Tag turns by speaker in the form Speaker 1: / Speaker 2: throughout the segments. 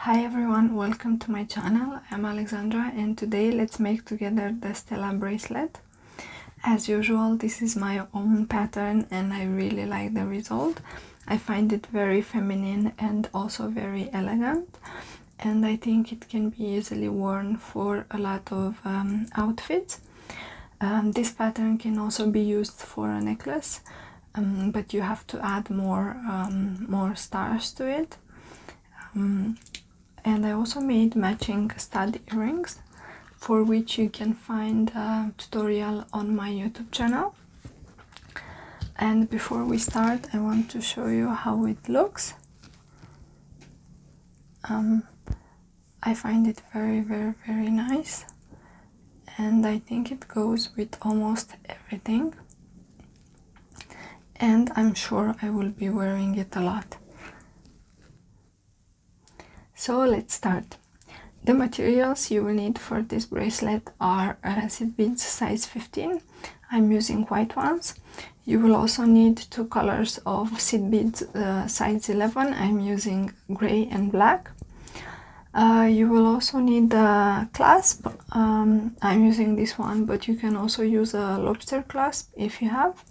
Speaker 1: Hi everyone, welcome to my channel. I'm Alexandra and today let's make together the Stella bracelet. As usual, this is my own pattern and I really like the result. I find it very feminine and also very elegant, and I think it can be easily worn for a lot of outfits. This pattern can also be used for a necklace, but you have to add more stars to it. And I also made matching stud earrings, for which you can find a tutorial on my YouTube channel. And before we start, I want to show you how it looks. I find it very nice, and I think it goes with almost everything, and I'm sure I will be wearing it a lot. So let's start. The materials you will need for this bracelet are seed beads size 15. I'm using white ones. You will also need two colors of seed beads size 11. I'm using gray and black. You will also need the clasp. I'm using this one, but you can also use a lobster clasp if you have.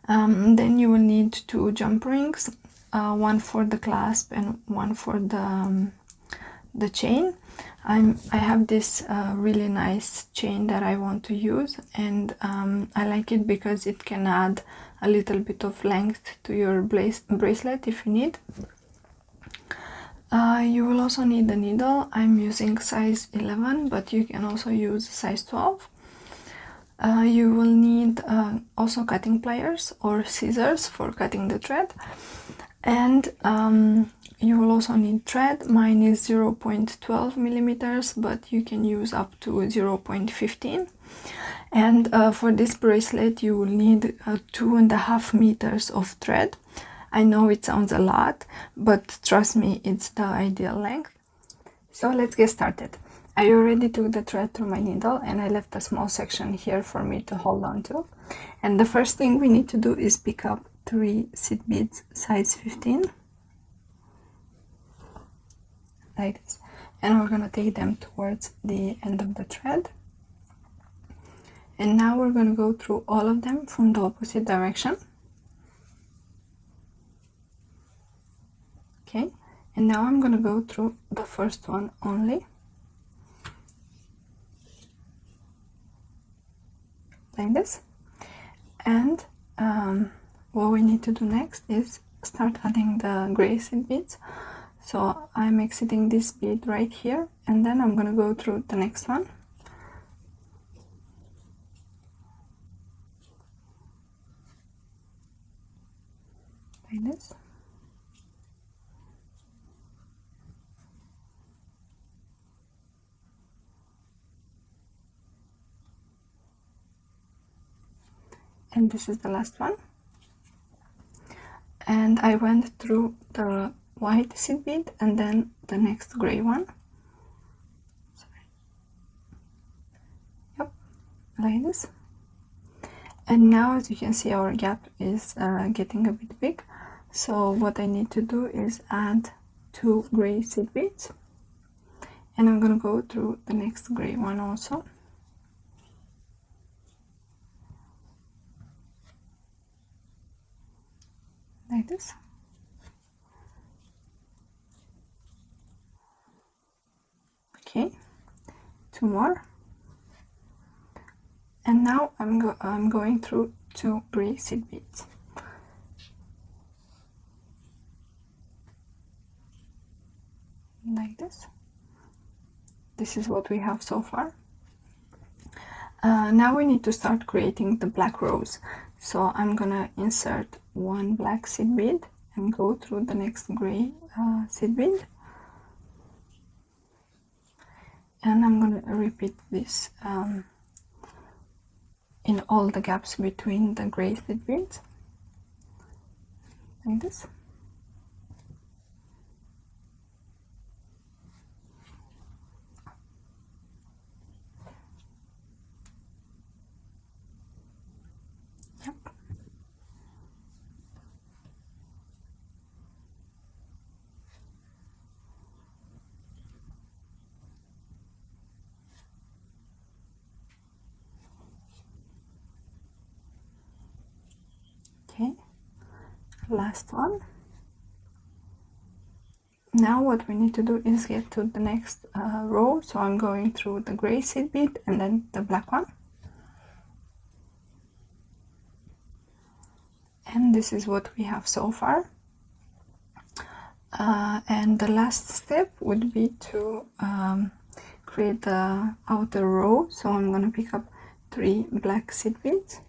Speaker 1: Then you will need two jump rings, one for the clasp and one for the chain. I have this really nice chain that I want to use, and I like it because it can add a little bit of length to your bracelet if you need. You will also need a needle. I'm using size 11, but you can also use size 12. You will need also cutting pliers or scissors for cutting the thread, and you will also need thread. Mine is 0.12 millimeters, but you can use up to 0.15. And for this bracelet you will need 2.5 meters of thread. I know it sounds a lot, but trust me, it's the ideal length. So let's get started. I already took the thread through my needle and I left a small section here for me to hold on to. And the first thing we need to do is pick up 3 seed beads size 15. Like this. And we're gonna take them towards the end of the thread. And now we're gonna go through all of them from the opposite direction. Okay, and now I'm gonna go through the first one only, like this. And what we need to do next is start adding the gray seed beads. So I'm exiting this bead right here, and then I'm gonna go through the next one, like this. And this is the last one. And I went through the white seed bead and then the next gray one. Sorry. Yep, like this. And now, as you can see, our gap is getting a bit big. So what I need to do is add 2 gray seed beads. And I'm gonna go through the next gray one also. Like this. Okay, 2 more. And now I'm going through 2 gray seed beads. Like this. This is what we have so far. Now we need to start creating the black rows. So I'm gonna insert 1 black seed bead and go through the next gray seed bead. And I'm gonna repeat this in all the gaps between the gray seed beads, like this. Yep. last one. Now what we need to do is get to the next row, so I'm going through the gray seed bead and then the black one. And this is what we have so far. And the last step would be to create the outer row, so I'm going to pick up 3 black seed beads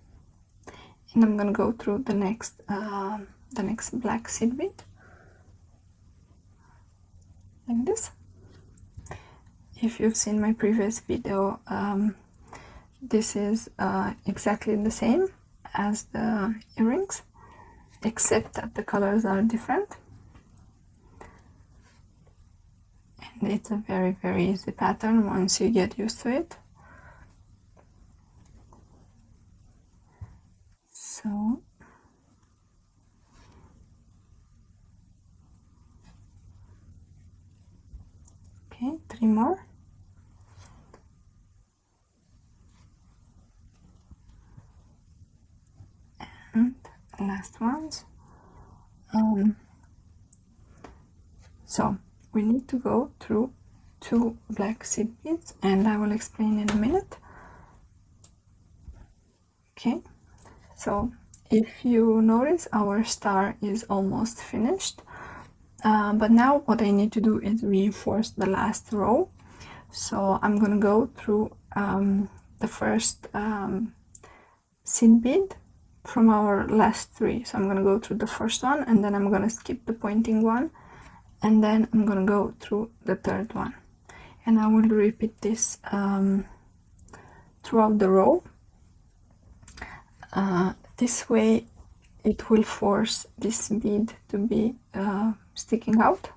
Speaker 1: and I'm going to go through the next black seed bead like this. If you've seen my previous video, this is exactly the same as the earrings, except that the colors are different. And it's a very, very easy pattern once you get used to it. So okay, 3 more. And last ones. So we need to go through 2 black seed beads, and I will explain in a minute. Okay, so if you notice, our star is almost finished, but now what I need to do is reinforce the last row. So I'm gonna go through the first seed bead from our last 3. So I'm gonna go through the first one, and then I'm gonna skip the pointing one, and then I'm gonna go through the third one, and I will repeat this throughout the row. This way it will force this bead to be sticking out,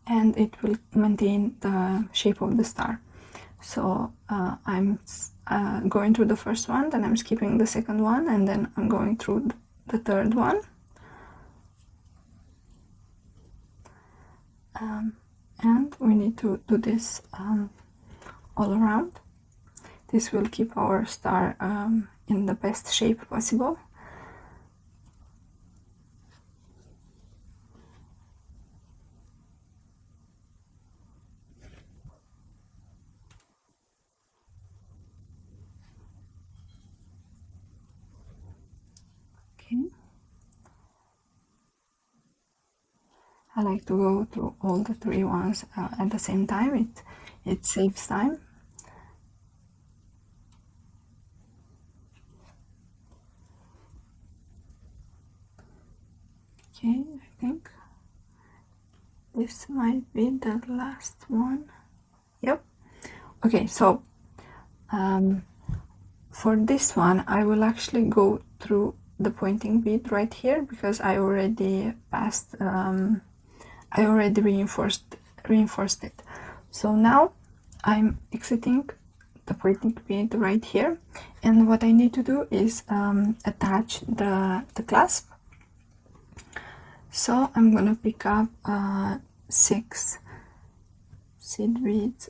Speaker 1: and it will maintain the shape of the star. So I'm going through the first one, then I'm skipping the second one, and then I'm going through the third one. And we need to do this all around. This will keep our star in the best shape possible. Okay. I like to go through all the 3 ones at the same time. It saves time. Okay, I think this might be the last one. Yep. Okay, so for this one I will actually go through the pointing bead right here, because I already passed I already reinforced it. So now I'm exiting the pointing bead right here, and what I need to do is attach the clasp. So I'm gonna pick up 6 seed beads,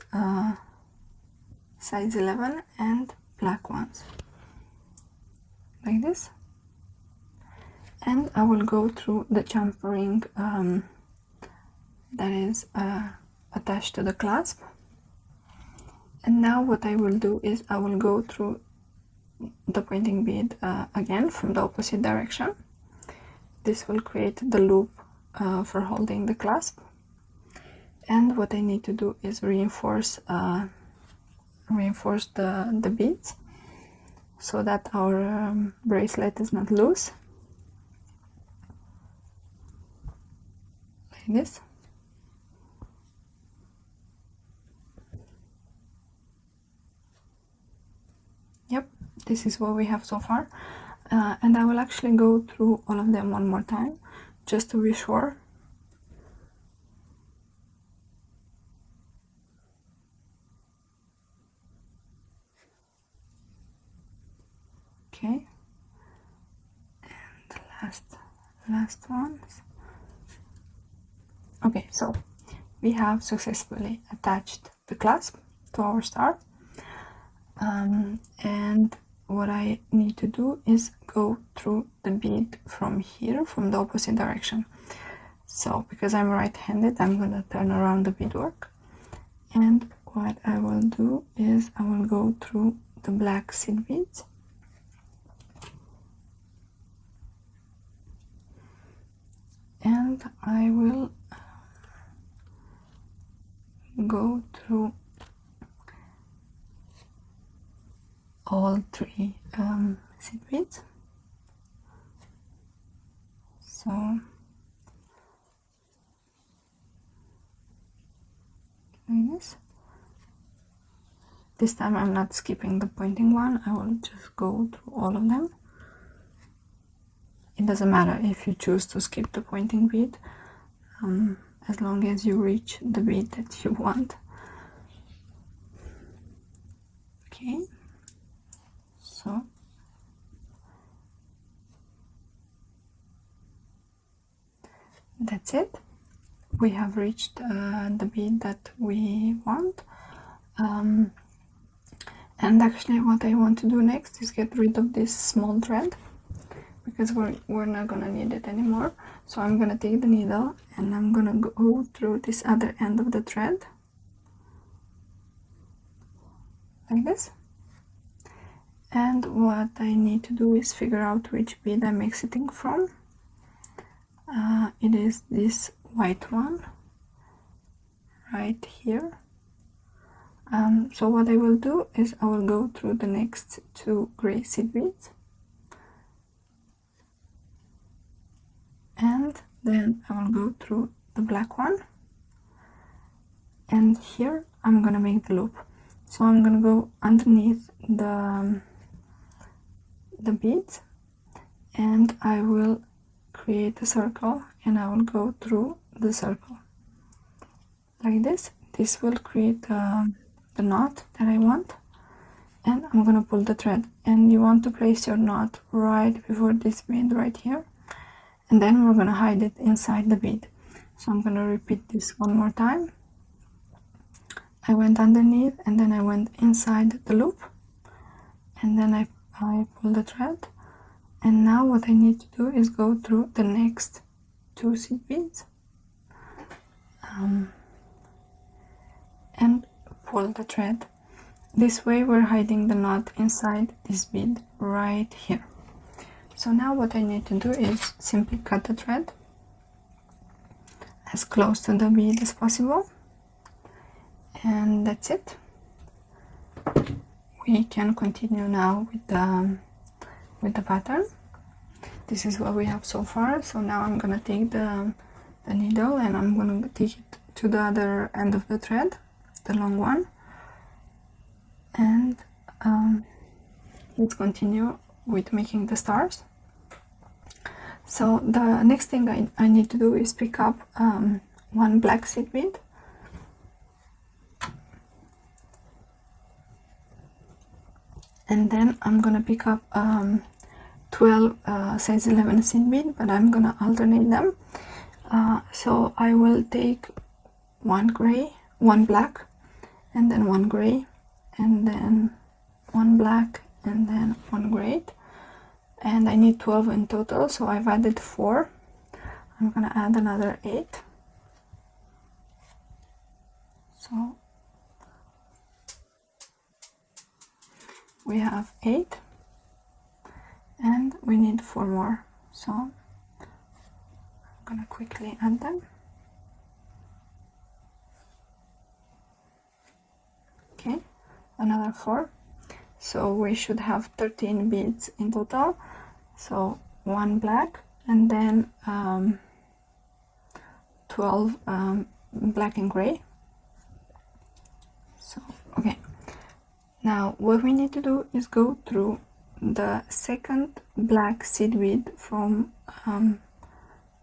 Speaker 1: size 11 and black ones, like this, and I will go through the jump ring that is attached to the clasp. And now what I will do is I will go through the pointing bead again from the opposite direction. This will create the loop for holding the clasp, and what I need to do is reinforce the beads so that our bracelet is not loose, like this. Yep, this is what we have so far, and I will actually go through all of them one more time just to be sure. Okay, and the last ones. Okay, so we have successfully attached the clasp to our star, and what I need to do is go through the bead from here, from the opposite direction. So because I'm right-handed, I'm going to turn around the beadwork, and what I will do is I will go through the black seed beads, and I will go through all three seed beads. So like this. This time I'm not skipping the pointing one, I will just go through all of them. It doesn't matter if you choose to skip the pointing bead, as long as you reach the bead that you want. Okay, so that's it. We have reached the bead that we want. And actually what I want to do next is get rid of this small thread, because we're not gonna need it anymore. So I'm gonna take the needle and I'm gonna go through this other end of the thread, like this. And what I need to do is figure out which bead I'm exiting from. It is this white one right here. So what I will do is I will go through the next two gray seed beads, and then I will go through the black one, and here I'm gonna make the loop. So I'm gonna go underneath the beads, and I will create a circle, and I will go through the circle like this. This will create the knot that I want, and I'm gonna pull the thread, and you want to place your knot right before this bead right here, and then we're gonna hide it inside the bead. So I'm gonna repeat this one more time. I went underneath, and then I went inside the loop, and then I pull the thread, and now what I need to do is go through the next two seed beads and pull the thread. This way we're hiding the knot inside this bead right here. So now what I need to do is simply cut the thread as close to the bead as possible, and that's it. We can continue now with the pattern. This is what we have so far. So now I'm gonna take the needle and I'm gonna take it to the other end of the thread, the long one, and let's continue with making the stars. So the next thing I need to do is pick up one black seed bead, and then I'm gonna pick up 12 size 11 seed bead, but I'm gonna alternate them. So I will take one gray, one black, and then one gray, and then one black, and then one gray, and I need 12 in total, so I've added 4. I'm gonna add another 8. So we have 8, and we need 4 more, so I'm gonna quickly add them. Okay, another 4, so we should have 13 beads in total. So 1 black, and then 12 black and gray. So okay, now what we need to do is go through the second black seed bead from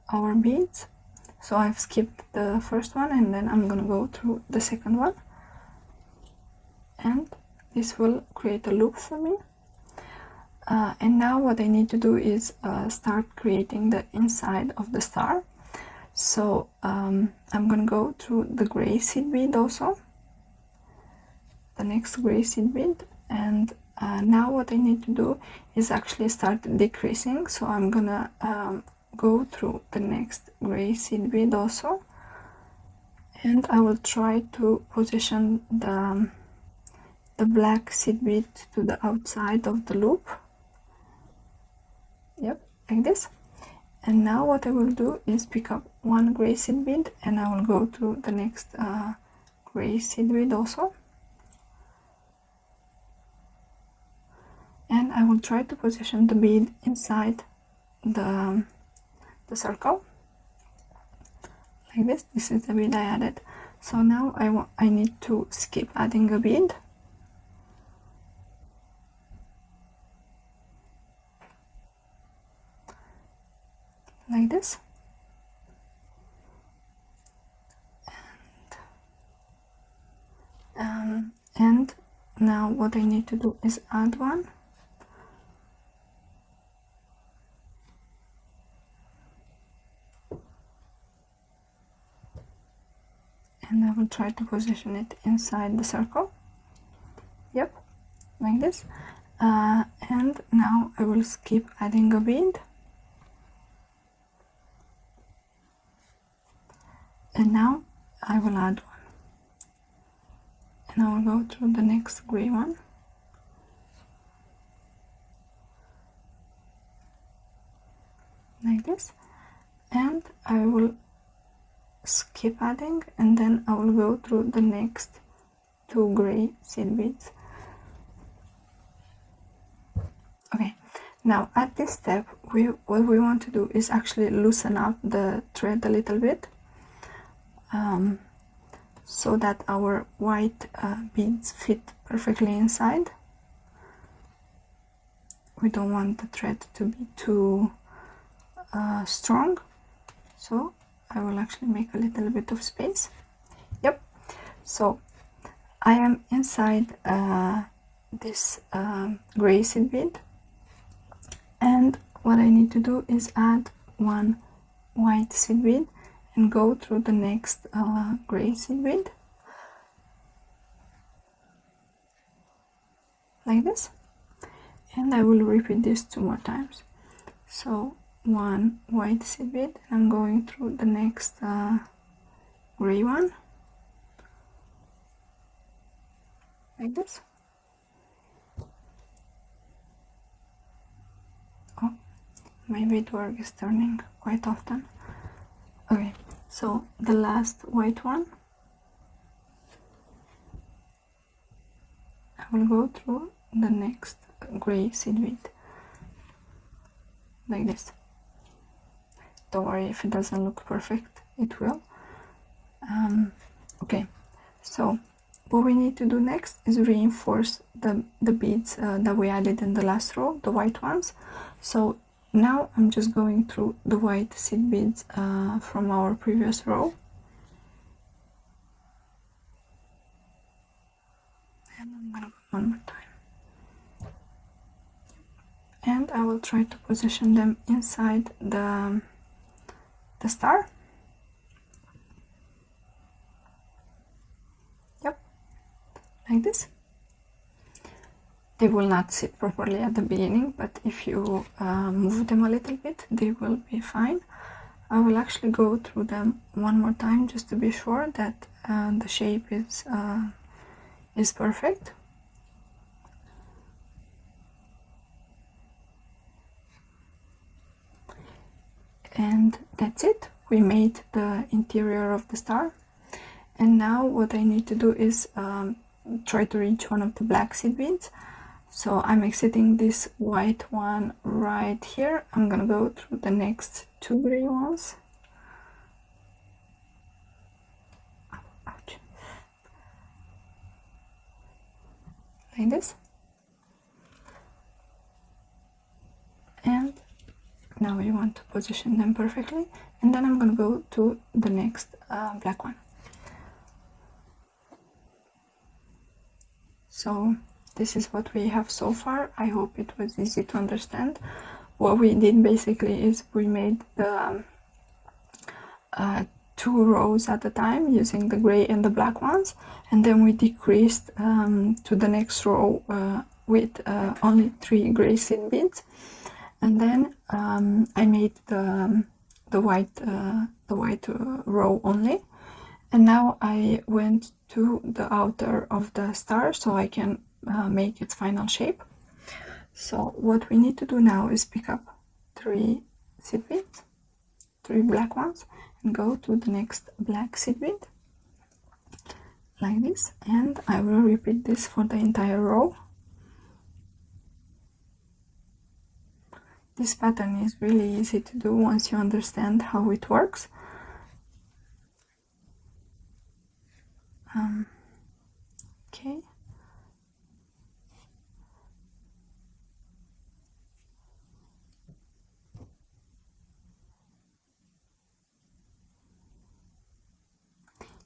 Speaker 1: our beads. So I've skipped the first one, and then I'm gonna go through the second one, and this will create a loop for me. And now what I need to do is start creating the inside of the star. So I'm gonna go through the gray seed bead also, the next gray seed bead, and now what I need to do is actually start decreasing. So I'm gonna go through the next gray seed bead also, and I will try to position the black seed bead to the outside of the loop. Yep, like this. And now what I will do is pick up one gray seed bead, and I will go through the next gray seed bead also, and I will try to position the bead inside the circle like this. This is the bead I added. So now I need to skip adding a bead, like this, and now what I need to do is add one, and I will try to position it inside the circle. Yep, like this. And now I will skip adding a bead, and now I will add one, and I will go through the next gray one, like this, and I will skip adding, and then I will go through the next two gray seed beads. Okay, now at this step what we want to do is actually loosen up the thread a little bit, so that our white beads fit perfectly inside. We don't want the thread to be too strong, so I will actually make a little bit of space. Yep, so I am inside this gray seed bead, and what I need to do is add one white seed bead and go through the next gray seed bead, like this, and I will repeat this 2 more times. So one white seed bead, and I'm going through the next gray one, like this. Oh, my beadwork is turning quite often. Okay, so the last white one, I will go through the next gray seed bead, like this. Don't worry if it doesn't look perfect, it will. Okay, so what we need to do next is reinforce the beads that we added in the last row, the white ones. So now I'm just going through the white seed beads from our previous row, and I'm gonna go one more time, and I will try to position them inside the star. Yep, like this. They will not sit properly at the beginning, but if you move them a little bit, they will be fine. I will actually go through them one more time just to be sure that the shape is perfect. And that's it. We made the interior of the star. And now what I need to do is try to reach one of the black seed beads. So I'm exiting this white one right here. I'm gonna go through the next two gray ones. Ouch. Like this. And now we want to position them perfectly, and then I'm gonna go to the next black one. So this is what we have so far. I hope it was easy to understand. What we did basically is we made the 2 rows at a time using the gray and the black ones, and then we decreased to the next row with only 3 gray seed beads, and then I made the white row only. And now I went to the outer of the star so I can make its final shape. So what we need to do now is pick up 3 seed beads, 3 black ones, and go to the next black seed bead like this, and I will repeat this for the entire row. This pattern is really easy to do once you understand how it works. Okay.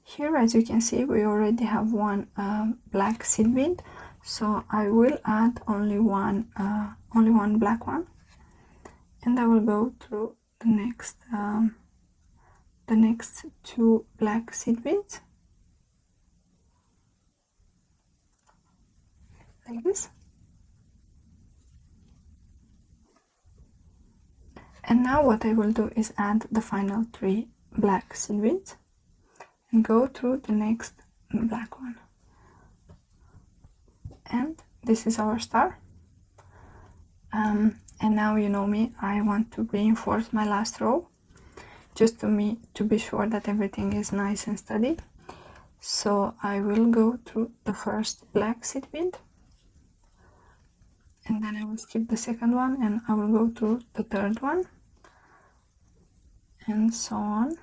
Speaker 1: Here, as you can see, we already have one black seed bead, so I will add only one black one, and I will go through the next 2 black seed beads like this. And now what I will do is add the final 3 black seed beads and go through the next black one. And this is our star. And now you know me, I want to reinforce my last row just to be sure that everything is nice and steady. So I will go through the first black seed bead, and then I will skip the second one, and I will go through the third one, and so on.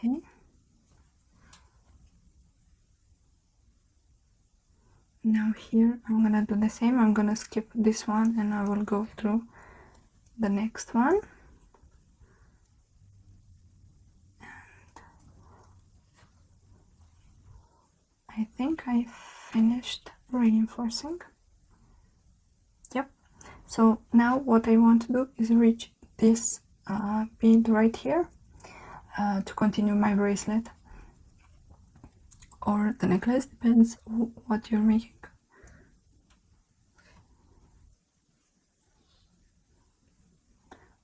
Speaker 1: Okay. Now here I'm gonna do the same. I'm gonna skip this one and I will go through the next one. I think I finished reinforcing. Yep. So now what I want to do is reach this bead right here to continue my bracelet or the necklace, depends what you're making.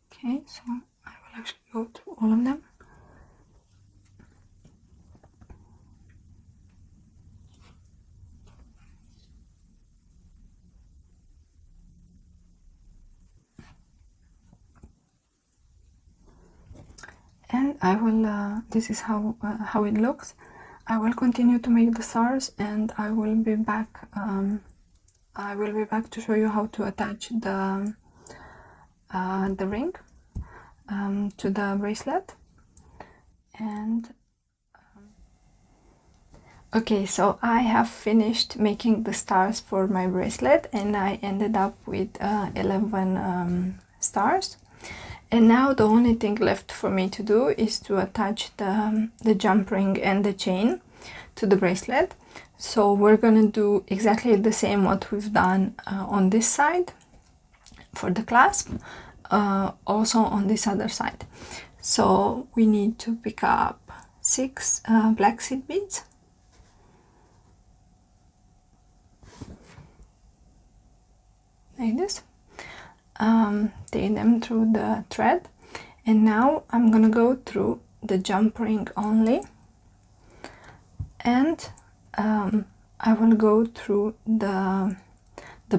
Speaker 1: Okay, so I will actually go through all of them. And I will, this is how it looks. I will continue to make the stars, and I will be back to show you how to attach the ring to the bracelet. And okay, so I have finished making the stars for my bracelet, and I ended up with 11 stars. And now the only thing left for me to do is to attach the jump ring and the chain to the bracelet. So we're gonna do exactly the same what we've done on this side for the clasp, also on this other side. So we need to pick up 6 black seed beads. Like this. Take them through the thread, and now I'm gonna go through the jump ring only, and I will go through the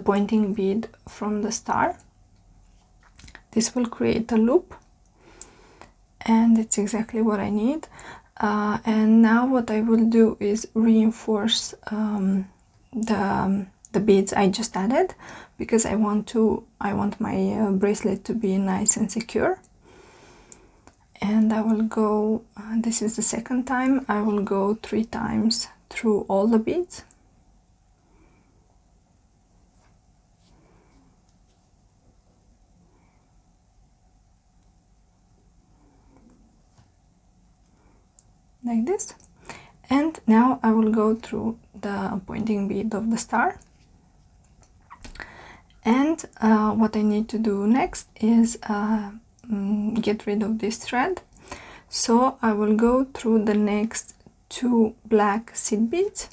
Speaker 1: pointing bead from the star. This will create a loop, and it's exactly what I need. And now what I will do is reinforce the beads I just added, because I want my bracelet to be nice and secure. And I will go, this is the second time, I will go 3 times through all the beads. like this. And now I will go through the pointing bead of the star. And what I need to do next is get rid of this thread. So I will go through the next 2 black seed beads,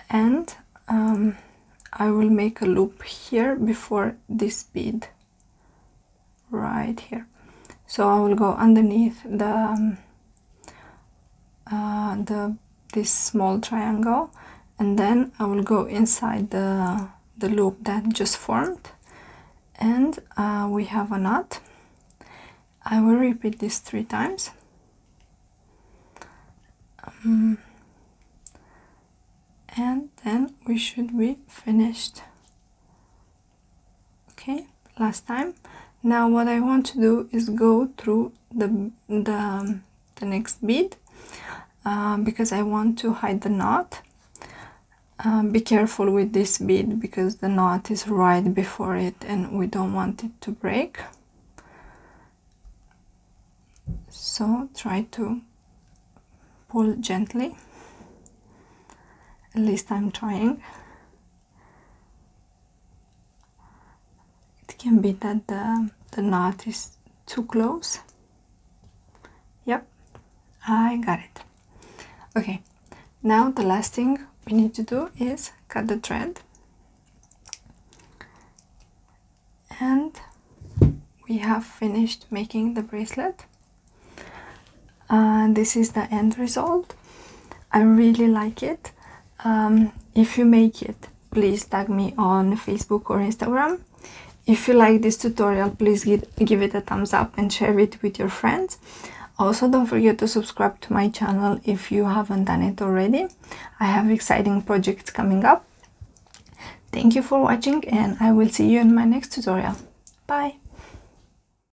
Speaker 1: and I will make a loop here before this bead right here. So I will go underneath this small triangle, and then I will go inside the loop that just formed, and we have a knot. I will repeat this 3 times. And then we should be finished. Okay, last time. Now what I want to do is go through the next bead because I want to hide the knot. Be careful with this bead because the knot is right before it and we don't want it to break. So try to pull gently. At least I'm trying. It can be that the knot is too close. Yep, I got it. Okay, now the last thing we need to do is cut the thread. And we have finished making the bracelet. This is the end result. I really like it. If you make it, please tag me on Facebook or Instagram. If you like this tutorial, please give it a thumbs up and share it with your friends. Also, don't forget to subscribe to my channel if you haven't done it already. I have exciting projects coming up. Thank you for watching, and I will see you in my next tutorial. Bye!